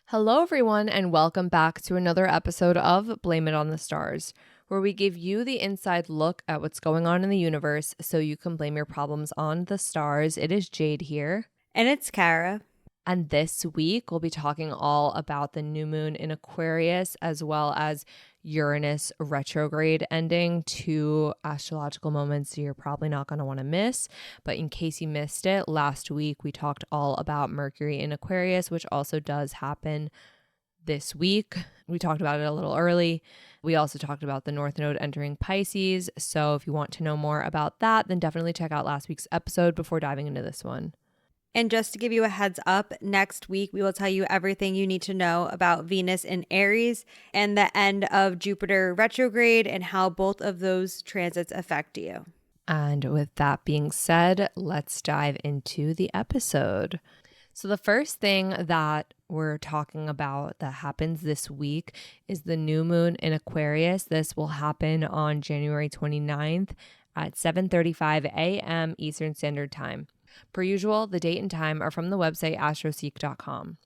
Hello, everyone, and welcome back to another episode of Blame It on the Stars, where we give you the inside look at what's going on in the universe so you can blame your problems on the stars. It is Jade here. And it's Kara. And this week, we'll be talking all about the new moon in Aquarius, as well as Uranus retrograde ending, two astrological moments you're probably not going to want to miss. But in case you missed it, last week we talked all about Mercury in Aquarius, which also does happen this week. We talked about it a little early. We also talked about the North Node entering Pisces. So if you want to know more about that, then definitely check out last week's episode before diving into this one. And just to give you a heads up, next week we will tell you everything you need to know about Venus in Aries and the end of Jupiter retrograde and how both of those transits affect you. And with that being said, let's dive into the episode. So the first thing that we're talking about that happens this week is the new moon in Aquarius. This will happen on January 29th at 7:35 a.m. Eastern Standard Time. Per usual, the date and time are from the website astroseek.com.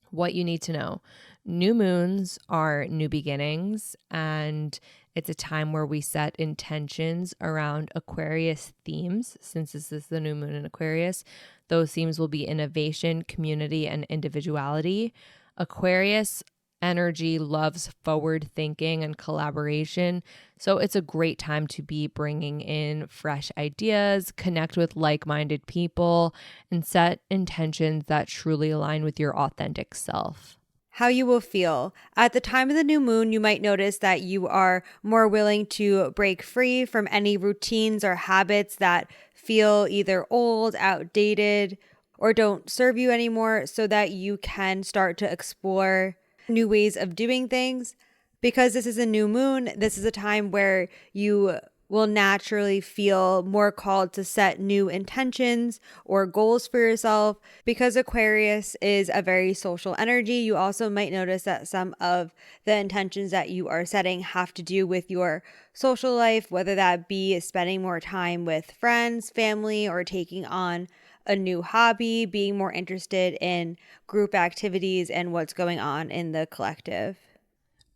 What you need to know. New moons are new beginnings, and it's a time where we set intentions around Aquarius themes. Since this is the new moon in Aquarius, those themes will be innovation, community, and individuality. Aquarius energy loves forward thinking and collaboration. So it's a great time to be bringing in fresh ideas, connect with like-minded people, and set intentions that truly align with your authentic self. How you will feel. At the time of the new moon, you might notice that you are more willing to break free from any routines or habits that feel either old, outdated, or don't serve you anymore, so that you can start to explore new ways of doing things. Because this is a new moon, this is a time where you will naturally feel more called to set new intentions or goals for yourself. Because Aquarius is a very social energy, you also might notice that some of the intentions that you are setting have to do with your social life, whether that be spending more time with friends, family, or taking on a new hobby, being more interested in group activities and what's going on in the collective.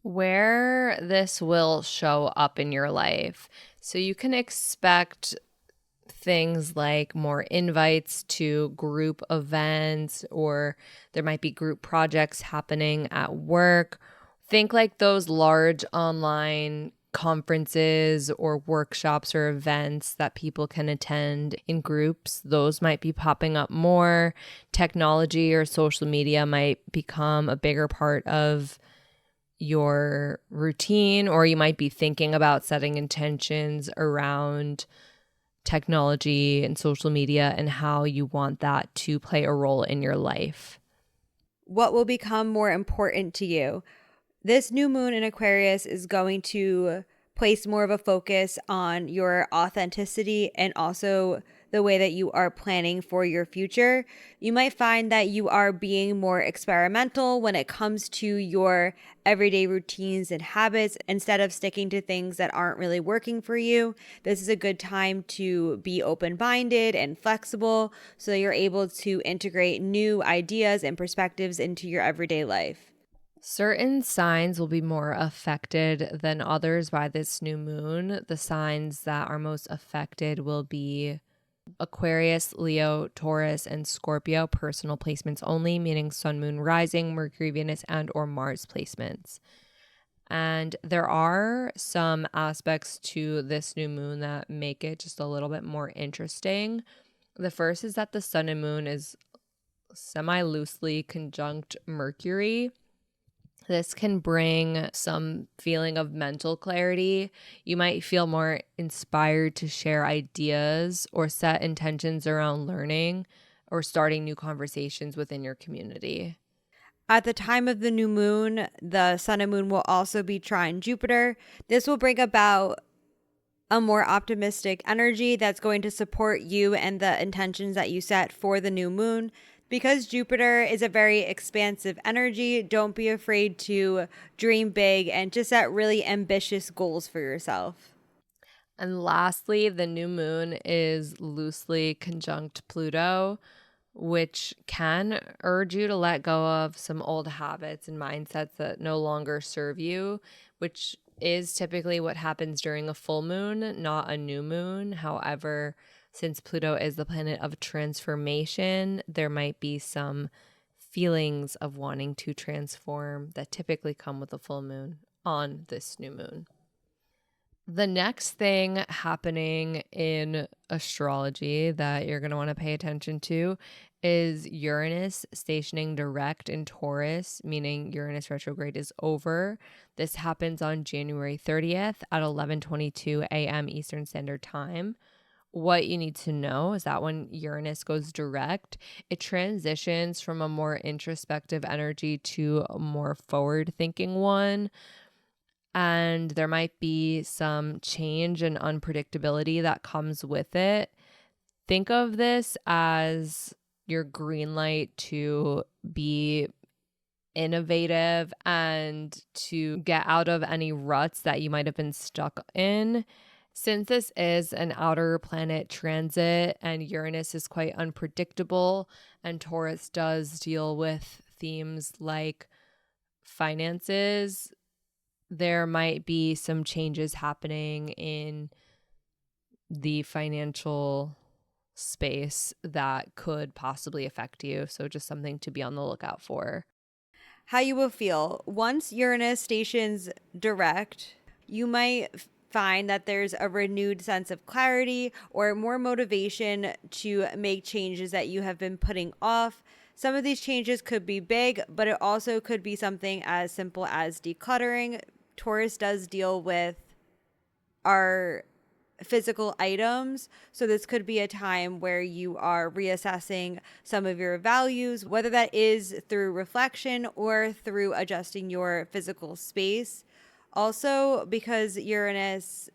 Where this will show up in your life. So you can expect things like more invites to group events, or there might be group projects happening at work. Think like those large online conferences or workshops or events that people can attend in groups. Those might be popping up more. Technology or social media might become a bigger part of your routine, or you might be thinking about setting intentions around technology and social media and how you want that to play a role in your life. What will become more important to you? This new moon in Aquarius is going to place more of a focus on your authenticity and also the way that you are planning for your future. You might find that you are being more experimental when it comes to your everyday routines and habits instead of sticking to things that aren't really working for you. This is a good time to be open-minded and flexible so that you're able to integrate new ideas and perspectives into your everyday life. Certain signs will be more affected than others by this new moon. The signs that are most affected will be Aquarius, Leo, Taurus, and Scorpio, personal placements only, meaning Sun, Moon, Rising, Mercury, Venus, and or Mars placements. And there are some aspects to this new moon that make it just a little bit more interesting. The first is that the Sun and Moon is semi-loosely conjunct Mercury. This can bring some feeling of mental clarity. You might feel more inspired to share ideas or set intentions around learning or starting new conversations within your community. At the time of the new moon, the sun and moon will also be trine Jupiter. This will bring about a more optimistic energy that's going to support you and the intentions that you set for the new moon. Because Jupiter is a very expansive energy, don't be afraid to dream big and just set really ambitious goals for yourself. And lastly, the new moon is loosely conjunct Pluto, which can urge you to let go of some old habits and mindsets that no longer serve you, which is typically what happens during a full moon, not a new moon. However, since Pluto is the planet of transformation, there might be some feelings of wanting to transform that typically come with a full moon on this new moon. The next thing happening in astrology that you're going to want to pay attention to is Uranus stationing direct in Taurus, meaning Uranus retrograde is over. This happens on January 30th at 11:22 a.m. Eastern Standard Time. What you need to know is that when Uranus goes direct, it transitions from a more introspective energy to a more forward-thinking one. And there might be some change and unpredictability that comes with it. Think of this as your green light to be innovative and to get out of any ruts that you might have been stuck in. Since this is an outer planet transit and Uranus is quite unpredictable, and Taurus does deal with themes like finances, there might be some changes happening in the financial space that could possibly affect you. So just something to be on the lookout for. How you will feel. Once Uranus stations direct, you might find that there's a renewed sense of clarity or more motivation to make changes that you have been putting off. Some of these changes could be big, but it also could be something as simple as decluttering. Taurus does deal with our physical items. So this could be a time where you are reassessing some of your values, whether that is through reflection or through adjusting your physical space. Also, because Uranus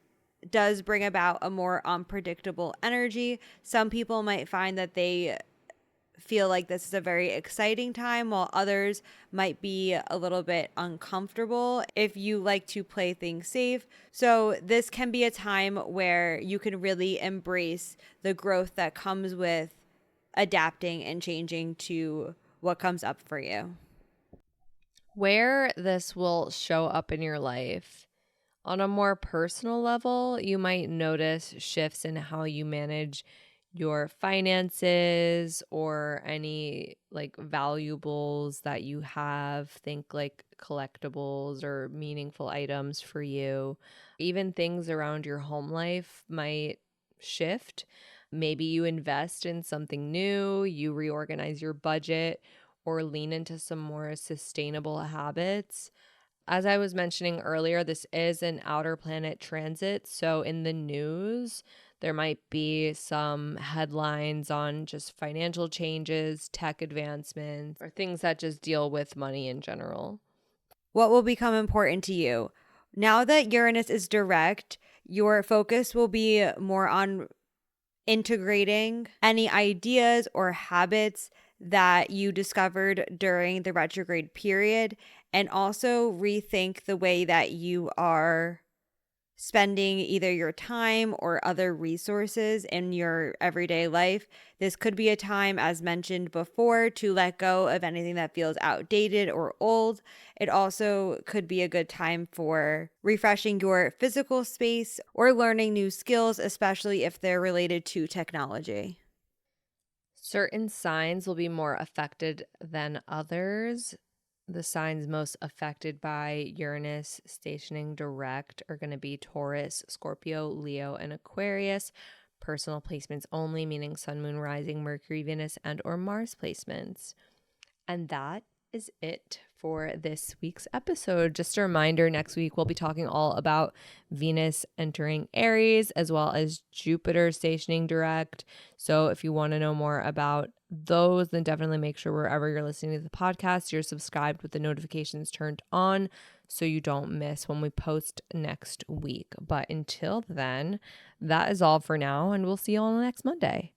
does bring about a more unpredictable energy, some people might find that they feel like this is a very exciting time, while others might be a little bit uncomfortable if you like to play things safe. So this can be a time where you can really embrace the growth that comes with adapting and changing to what comes up for you. Where this will show up in your life. On a more personal level, you might notice shifts in how you manage your finances or any like valuables that you have. Think like collectibles or meaningful items for you. Even things around your home life might shift. Maybe you invest in something new, you reorganize your budget, or lean into some more sustainable habits. As I was mentioning earlier, this is an outer planet transit. So in the news, there might be some headlines on just financial changes, tech advancements, or things that just deal with money in general. What will become important to you? Now that Uranus is direct, your focus will be more on integrating any ideas or habits that you discovered during the retrograde period, and also rethink the way that you are spending either your time or other resources in your everyday life. This could be a time, as mentioned before, to let go of anything that feels outdated or old. It also could be a good time for refreshing your physical space or learning new skills, especially if they're related to technology. Certain signs will be more affected than others. The signs most affected by Uranus stationing direct are going to be Taurus, Scorpio, Leo, and Aquarius. Personal placements only, meaning Sun, Moon, Rising, Mercury, Venus, and or Mars placements. And that is it for this week's episode. Just a reminder, next week we'll be talking all about Venus entering Aries as well as Jupiter stationing direct. So if you want to know more about those, then definitely make sure wherever you're listening to the podcast, you're subscribed with the notifications turned on so you don't miss when we post next week. But until then, that is all for now, and we'll see you all next Monday.